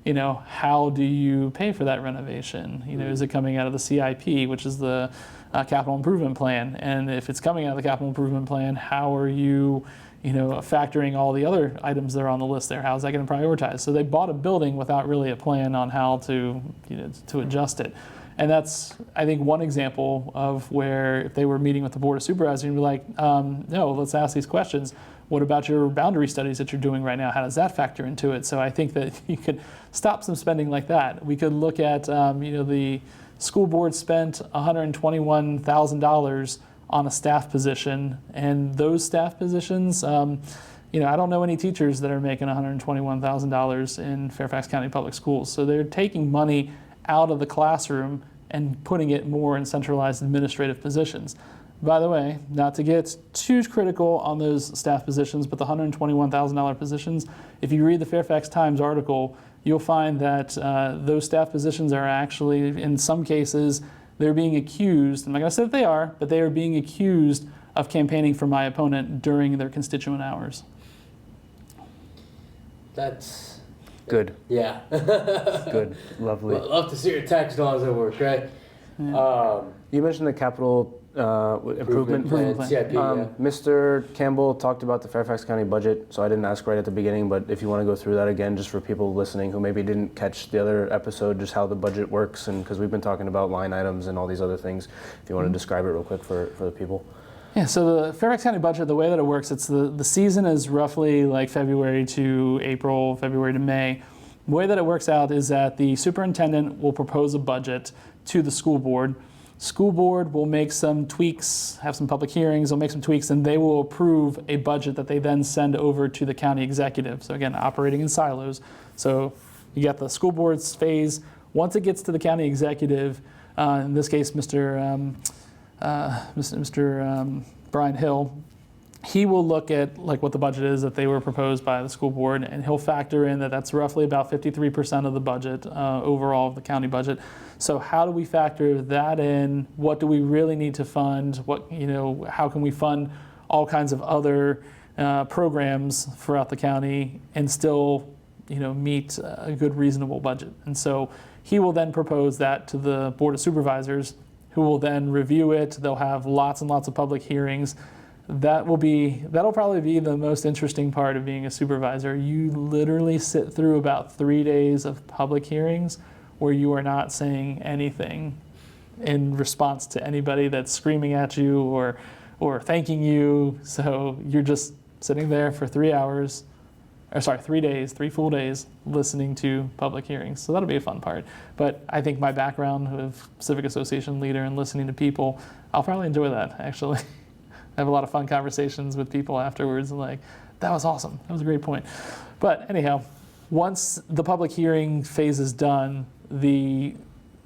You know, how do you pay for that renovation? You know, is it coming out of the CIP, which is the capital improvement plan? And if it's coming out of the capital improvement plan, how are you, you know, factoring all the other items that are on the list there? How's that going to prioritize? So they bought a building without really a plan on how to, you know, to adjust it. And that's, I think, one example of where if they were meeting with the Board of Supervisors and be like, no, let's ask these questions. What about your boundary studies that you're doing right now? How does that factor into it? So I think that you could stop some spending like that. We could look at, you know, the school board spent $121,000 on a staff position, and those staff positions, you know, I don't know any teachers that are making $121,000 in Fairfax County Public Schools. So they're taking money out of the classroom and putting it more in centralized administrative positions. By the way, not to get too critical on those staff positions, but the $121,000 positions, if you read the Fairfax Times article, you'll find that those staff positions are actually, in some cases, they're being accused, I'm not going to say that they are, but they are being accused of campaigning for my opponent during their constituent hours. That's Good. yeah. Good. Lovely. Well, love to see your tax laws at work, right? You mentioned the capital improvement plan, plan. CIP. Yeah. Mr. Campbell talked about the Fairfax County budget, so I didn't ask right at the beginning, but if you want to go through that again, just for people listening who maybe didn't catch the other episode, just how the budget works, and because we've been talking about line items and all these other things, if you want to describe it real quick for the people. Yeah, so the Fairfax County budget, the way that it works, it's the season is roughly like February to April, February to May. The way that it works out is that the superintendent will propose a budget to the school board. School board will make some tweaks, have some public hearings, they'll make some tweaks, and they will approve a budget that they then send over to the county executive. So again, operating in silos. So you got the school board's phase. Once it gets to the county executive, in this case, Mr. Brian Hill, he will look at like what the budget is that they were proposed by the school board, and he'll factor in that that's roughly about 53% of the budget overall of the county budget. So how do we factor that in? What do we really need to fund? What, you know, how can we fund all kinds of other programs throughout the county and still, you know, meet a good reasonable budget? And so he will then propose that to the Board of Supervisors, who will then review it. They'll have lots and lots of public hearings. That'll probably be the most interesting part of being a supervisor. You literally sit through about 3 days of public hearings where you are not saying anything in response to anybody that's screaming at you or thanking you. So you're just sitting there for 3 days, 3 full days, listening to public hearings. So that'll be a fun part. But I think my background of civic association leader and listening to people, I'll probably enjoy that, actually. I have a lot of fun conversations with people afterwards, and like, that was awesome. That was a great point. But anyhow, once the public hearing phase is done, the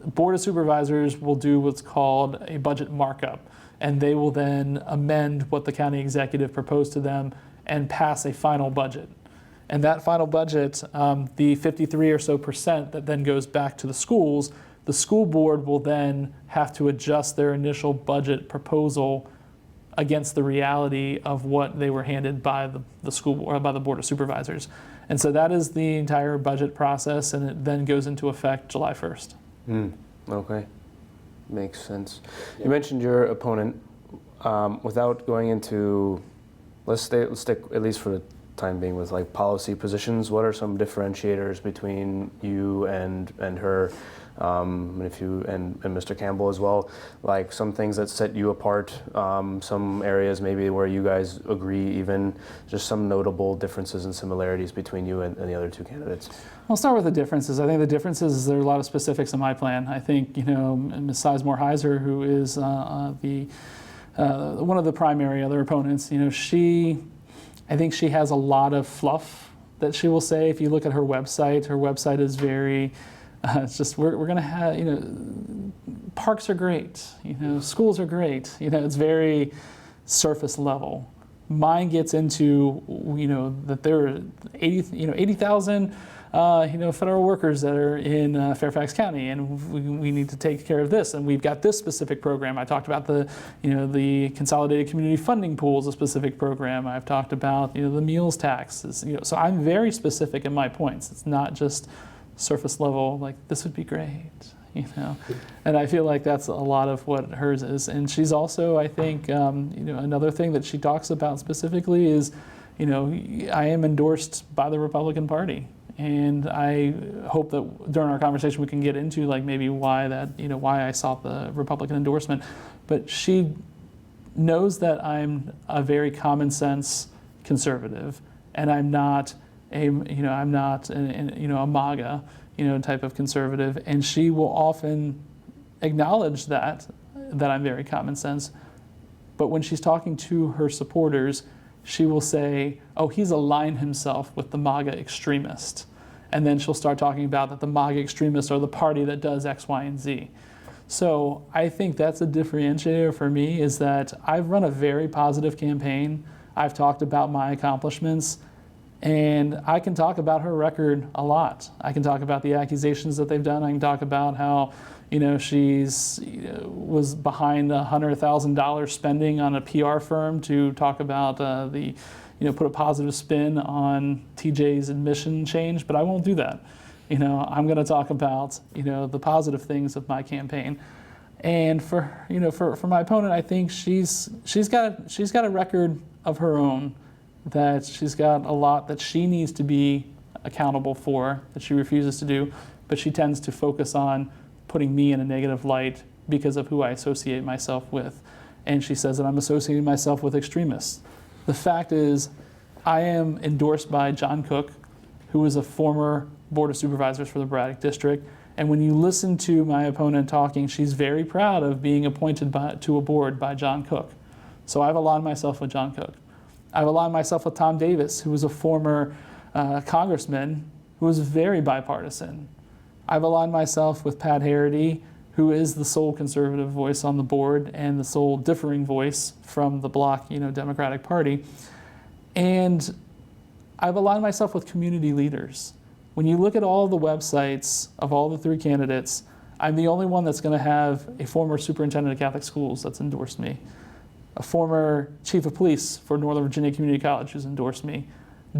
Board of Supervisors will do what's called a budget markup, and they will then amend what the county executive proposed to them and pass a final budget. And that final budget, the 53 or so percent that then goes back to the schools, the school board will then have to adjust their initial budget proposal against the reality of what they were handed by the school or by the Board of Supervisors. And so that is the entire budget process, and it then goes into effect July 1st. Okay, makes sense. Yeah. You mentioned your opponent. Without going into, let's stick at least for the time being with like policy positions. What are some differentiators between you and her? and Mr. Campbell as well, like some things that set you apart, some areas maybe where you guys agree, even just some notable differences and similarities between you and the other two candidates. I'll start with the differences. I think the differences is there are a lot of specifics in my plan. I think, Ms. Sizemore-Heiser, who is one of the primary other opponents, I think she has a lot of fluff that she will say. If you look at her website is very, it's just, we're going to have, parks are great, schools are great, it's very surface level. Mine gets into, that there are 80,000, federal workers that are in Fairfax County, and we need to take care of this. And we've got this specific program. I talked about the Consolidated Community Funding Pool is a specific program. I've talked about, the meals tax. So I'm very specific in my points. It's not just surface level, like this would be great, And I feel like that's a lot of what hers is. And she's also, I think, another thing that she talks about specifically is, I am endorsed by the Republican Party. And I hope that during our conversation we can get into like maybe why that, why I sought the Republican endorsement. But she knows that I'm a very common sense conservative, and I'm not a MAGA, type of conservative. And she will often acknowledge that I'm very common sense. But when she's talking to her supporters, she will say, oh, he's aligned himself with the MAGA extremist. And then she'll start talking about that the MAGA extremists are the party that does X, Y, and Z. So I think that's a differentiator for me, is that I've run a very positive campaign. I've talked about my accomplishments, and I can talk about her record a lot. I can talk about the accusations that they've done. I can talk about how, she's was behind $100,000 spending on a PR firm to talk about put a positive spin on TJ's admission change, but I won't do that. I'm going to talk about, the positive things of my campaign. And for my opponent, I think she's got a record of her own, that she's got a lot that she needs to be accountable for, that she refuses to do, but she tends to focus on putting me in a negative light because of who I associate myself with. And she says that I'm associating myself with extremists. The fact is, I am endorsed by John Cook, who is a former Board of Supervisors for the Braddock District. And when you listen to my opponent talking, she's very proud of being appointed to a board by John Cook. So I've aligned myself with John Cook. I've aligned myself with Tom Davis, who was a former congressman who was very bipartisan. I've aligned myself with Pat Harity, who is the sole conservative voice on the board and the sole differing voice from the Bloc, Democratic Party. And I've aligned myself with community leaders. When you look at all the websites of all the three candidates, I'm the only one that's going to have a former superintendent of Catholic schools that's endorsed me, a former chief of police for Northern Virginia Community College who's endorsed me,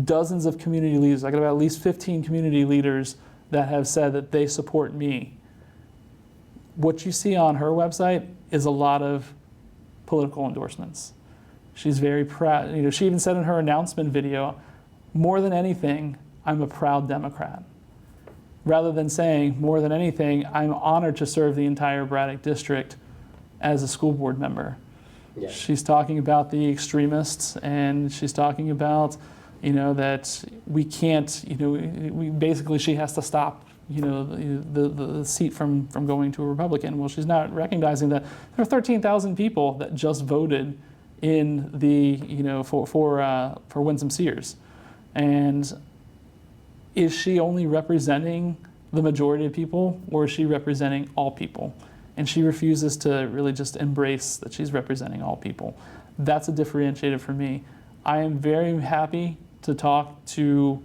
dozens of community leaders. I got about at least 15 community leaders that have said that they support me. What you see on her website is a lot of political endorsements. She's very proud. She even said in her announcement video, more than anything, I'm a proud Democrat. Rather than saying, more than anything, I'm honored to serve the entire Braddock District as a school board member. Yeah. She's talking about the extremists, and she's talking about, that we can't, basically she has to stop, the seat from going to a Republican. Well, she's not recognizing that there are 13,000 people that just voted in the, for Winsome Sears. And is she only representing the majority of people, or is she representing all people? And she refuses to really just embrace that she's representing all people. That's a differentiator for me. I am very happy to talk to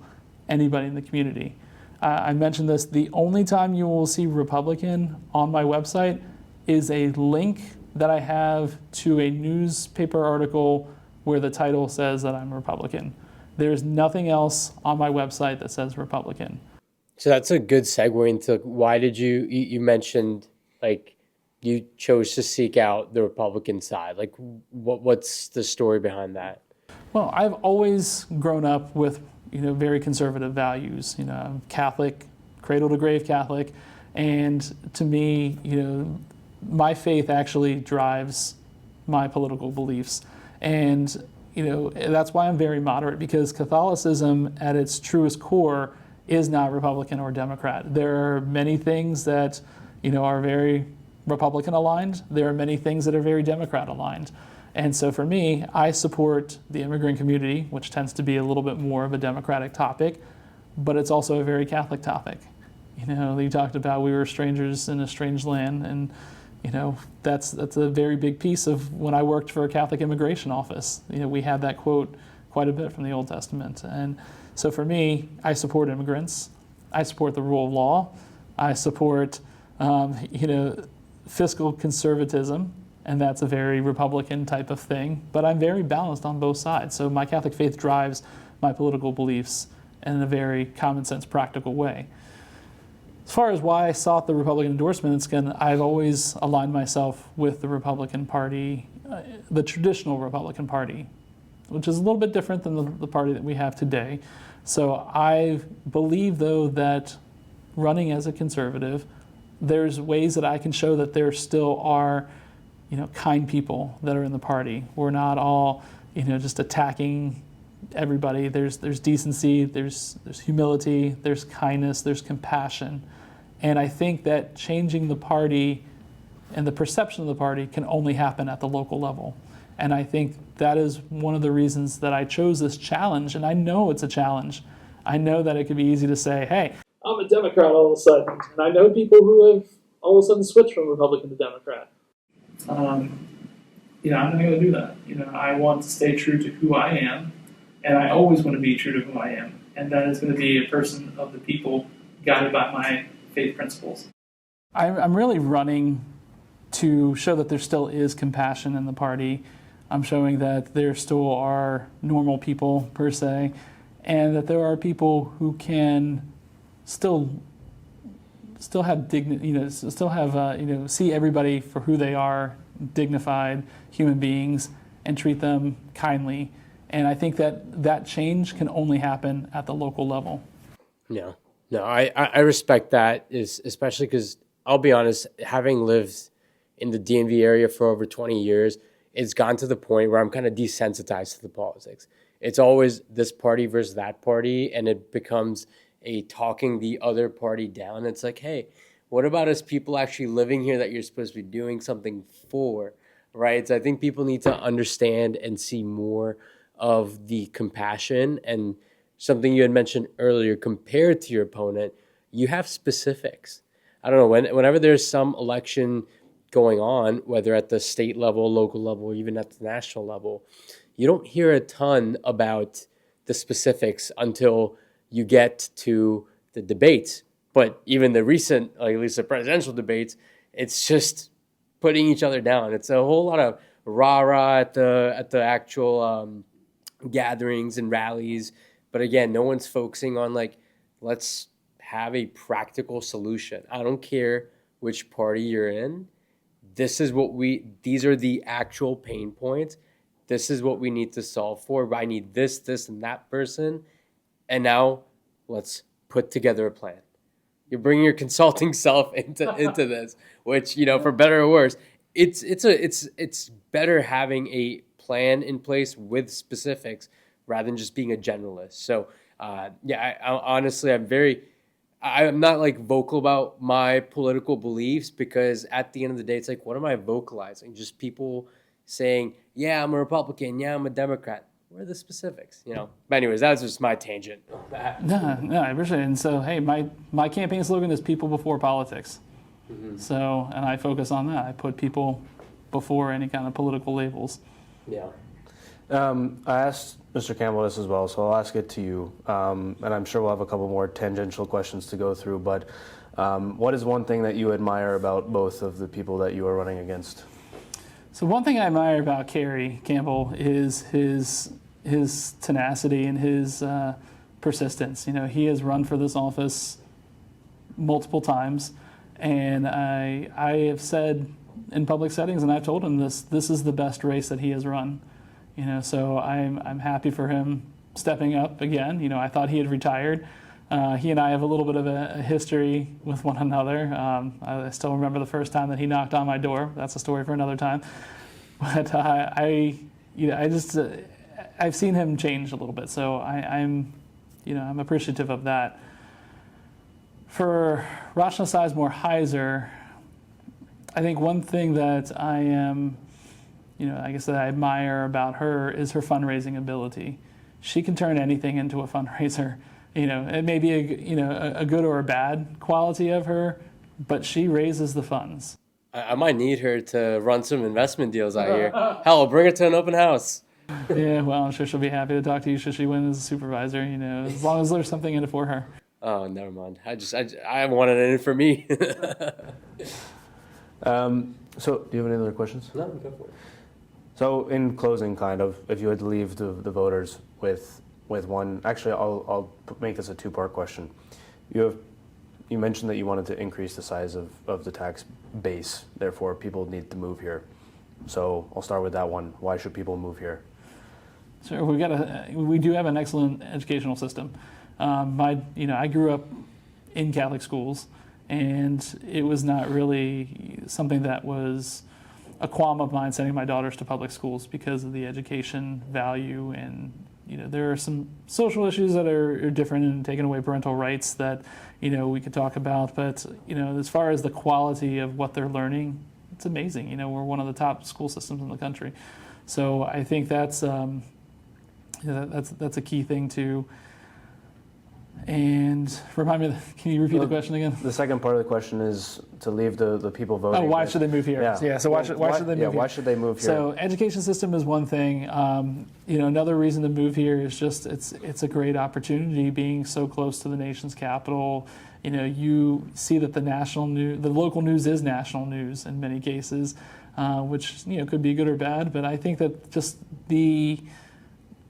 anybody in the community. I mentioned this, the only time you will see Republican on my website is a link that I have to a newspaper article where the title says that I'm Republican. There's nothing else on my website that says Republican. So that's a good segue into why did you mentioned like you chose to seek out the Republican side. Like what's the story behind that? Well, I've always grown up with, very conservative values. I'm Catholic, cradle to grave Catholic, And to me, my faith actually drives my political beliefs. And, that's why I'm very moderate, because Catholicism at its truest core is not Republican or Democrat. There are many things that, are very Republican aligned. There are many things that are very Democrat aligned. And so for me, I support the immigrant community, which tends to be a little bit more of a Democratic topic, but it's also a very Catholic topic. You talked about we were strangers in a strange land, and that's a very big piece of when I worked for a Catholic immigration office. We had that quote quite a bit from the Old Testament. And so for me, I support immigrants. I support the rule of law. I support, fiscal conservatism, and that's a very Republican type of thing. But I'm very balanced on both sides. So my Catholic faith drives my political beliefs in a very common sense, practical way. As far as why I sought the Republican endorsement, I've always aligned myself with the Republican Party, the traditional Republican Party, which is a little bit different than the party that we have today. So I believe, though, that running as a conservative, there's ways that I can show that there still are, kind people that are in the party. We're not all, just attacking everybody. There's decency, there's humility, there's kindness, there's compassion. And I think that changing the party and the perception of the party can only happen at the local level. And I think that is one of the reasons that I chose this challenge. And I know it's a challenge. I know that it could be easy to say, hey, I'm a Democrat all of a sudden. And I know people who have all of a sudden switched from Republican to Democrat. I'm not going to do that. I want to stay true to who I am. And I always want to be true to who I am. And that is going to be a person of the people, guided by my faith principles. I'm really running to show that there still is compassion in the party. I'm showing that there still are normal people, per se, and that there are people who can still have dignity, still have, see everybody for who they are, dignified human beings, and treat them kindly. And I think that change can only happen at the local level. No, I respect that, especially because I'll be honest, having lived in the DMV area for over 20 years, it's gone to the point where I'm kind of desensitized to the politics. It's always this party versus that party, and it becomes a talking the other party down. It's like, hey, what about us people actually living here that you're supposed to be doing something for, right? So I think people need to understand and see more of the compassion, and something you had mentioned earlier, compared to your opponent, you have specifics. I don't know, whenever there's some election going on, whether at the state level, local level, or even at the national level, you don't hear a ton about the specifics until you get to the debates. But even the recent, like at least the presidential debates, it's just putting each other down. It's a whole lot of rah-rah at the actual gatherings and rallies. But again, no one's focusing on let's have a practical solution. I don't care which party you're in. These are the actual pain points. This is what we need to solve for. I need this, and that person. And now let's put together a plan. You're bringing your consulting self into this, which, for better or worse, it's better having a plan in place with specifics rather than just being a generalist. So, honestly, I'm not vocal about my political beliefs, because at the end of the day, it's what am I vocalizing? Just people saying, yeah, I'm a Republican, yeah, I'm a Democrat. Where are the specifics? But anyways, that's just my tangent. No, I appreciate it. And so, hey, my campaign slogan is people before politics. Mm-hmm. So, and I focus on that. I put people before any kind of political labels. Yeah. I asked Mr. Campbell this as well, so I'll ask it to you. And I'm sure we'll have a couple more tangential questions to go through. But what is one thing that you admire about both of the people that you are running against? So one thing I admire about Kerry Campbell is his tenacity and his persistence. He has run for this office multiple times, and I have said in public settings, and I've told him this is the best race that he has run. So I'm happy for him stepping up again. I thought he had retired. He and I have a little bit of a history with one another. I still remember the first time that he knocked on my door. That's a story for another time. But I've seen him change a little bit, so I'm appreciative of that. For Rachna Sizemore Heiser, I think one thing that I am, that I admire about her is her fundraising ability. She can turn anything into a fundraiser. It may be a good or a bad quality of her, but she raises the funds. I might need her to run some investment deals out here. Hell, I'll bring her to an open house. Yeah, well, I'm sure she'll be happy to talk to you should she win as a supervisor, as long as there's something in it for her. Oh, never mind. I wanted it in for me. So, do you have any other questions? No, go for it. So, in closing, if you had to leave the voters with one, actually, I'll make this a two-part question. You mentioned that you wanted to increase the size of the tax base, therefore people need to move here. So, I'll start with that one. Why should people move here? So we do have an excellent educational system. I grew up in Catholic schools, and it was not really something that was a qualm of mine sending my daughters to public schools because of the education value. And there are some social issues that are different and taking away parental rights that we could talk about. But as far as the quality of what they're learning, it's amazing. We're one of the top school systems in the country, so I think that's a key thing too. And remind me, can you repeat the question again? The second part of the question is to leave the people voting. Oh, why should they move here? Yeah. So why should they move here? Why should they move here? So education system is one thing. Another reason to move here is just it's a great opportunity being so close to the nation's capital. You see that the local news is national news in many cases, which could be good or bad. But I think that just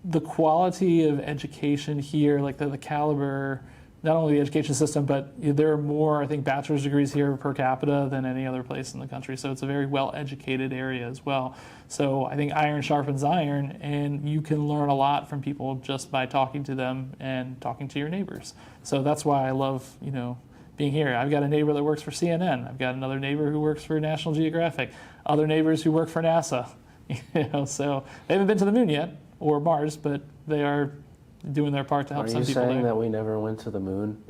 the quality of education here, like the caliber, not only the education system, but there are more, I think, bachelor's degrees here per capita than any other place in the country. So it's a very well-educated area as well. So I think iron sharpens iron, and you can learn a lot from people just by talking to them and talking to your neighbors. So that's why I love, being here. I've got a neighbor that works for CNN. I've got another neighbor who works for National Geographic. Other neighbors who work for NASA. So they haven't been to the moon yet, or Mars, but they are doing their part to help some people. Are you saying that we never went to the moon,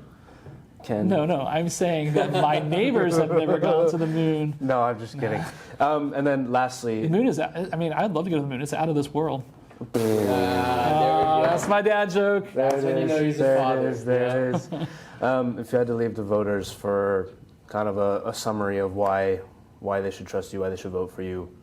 Ken? No, I'm saying that my neighbors have never gone to the moon. No, I'm just kidding. And then lastly... The moon is, I'd love to go to the moon. It's out of this world. There we go. That's my dad joke. That's when you know he's a father. There it is. If you had to leave the voters for kind of a summary of why they should trust you, why they should vote for you,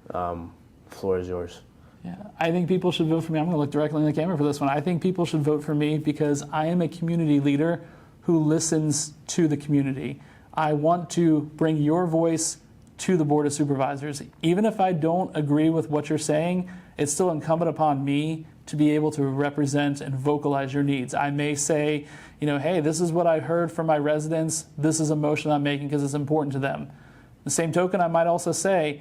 the floor is yours. Yeah, I think people should vote for me. I'm going to look directly in the camera for this one. I think people should vote for me because I am a community leader who listens to the community. I want to bring your voice to the Board of Supervisors. Even if I don't agree with what you're saying, it's still incumbent upon me to be able to represent and vocalize your needs. I may say, hey, this is what I heard from my residents. This is a motion I'm making because it's important to them. The same token, I might also say,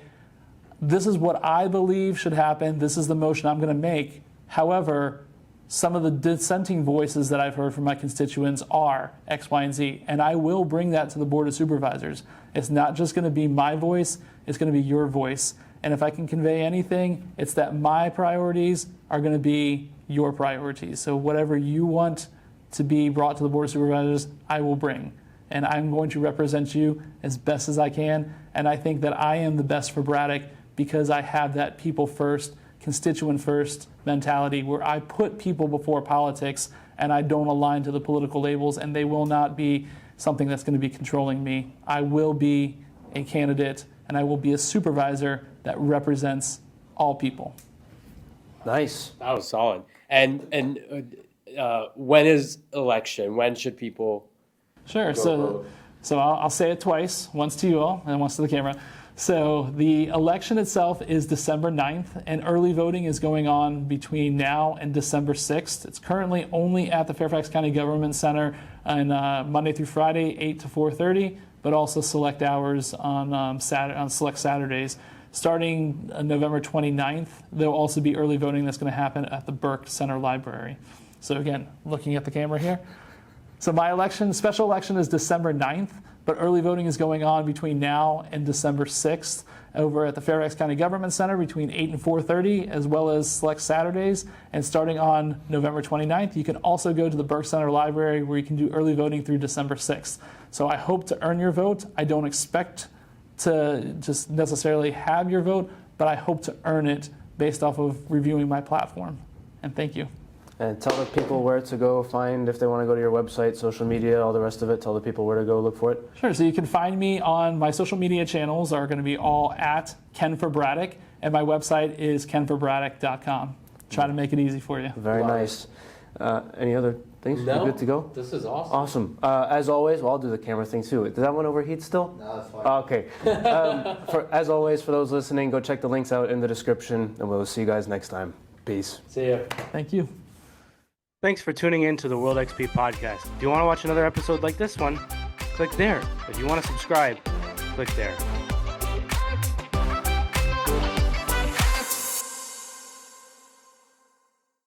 this is what I believe should happen. This is the motion I'm going to make. However, some of the dissenting voices that I've heard from my constituents are X, Y, and Z, and I will bring that to the Board of Supervisors. It's not just going to be my voice, it's going to be your voice. And if I can convey anything, it's that my priorities are going to be your priorities. So whatever you want to be brought to the Board of Supervisors, I will bring. And I'm going to represent you as best as I can. And I think that I am the best for Braddock because I have that people first, constituent first mentality where I put people before politics and I don't align to the political labels, and they will not be something that's going to be controlling me. I will be a candidate and I will be a supervisor that represents all people. Nice. That was solid. And when is election? When should people Sure. go vote? So I'll say it twice, once to you all and once to the camera. So the election itself is December 9th, and early voting is going on between now and December 6th. It's currently only at the Fairfax County Government Center on Monday through Friday, 8 to 4:30, but also select hours on select Saturdays. Starting November 29th, there will also be early voting that's going to happen at the Burke Center Library. So again, looking at the camera here, So my special election is December 9th, but early voting is going on between now and December 6th over at the Fairfax County Government Center between 8 and 4:30, as well as select Saturdays. And starting on November 29th, you can also go to the Burke Center Library where you can do early voting through December 6th. So I hope to earn your vote. I don't expect to just necessarily have your vote, but I hope to earn it based off of reviewing my platform. And thank you. And tell the people where to go find, if they want to go to your website, social media, all the rest of it, tell the people where to go look for it. Sure, so you can find me on my social media channels are going to be all at Ken for Braddock, and my website is kenforbraddock.com. Try to make it easy for you. Very nice. Any other things? No, You good to go? This is awesome. Awesome. As always, well, I'll do the camera thing too. Does that one overheat still? No, that's fine. Okay. As always, for those listening, go check the links out in the description, and we'll see you guys next time. Peace. See ya. Thank you. Thanks for tuning in to the World XP podcast. If you want to watch another episode like this one, click there. If you want to subscribe, click there.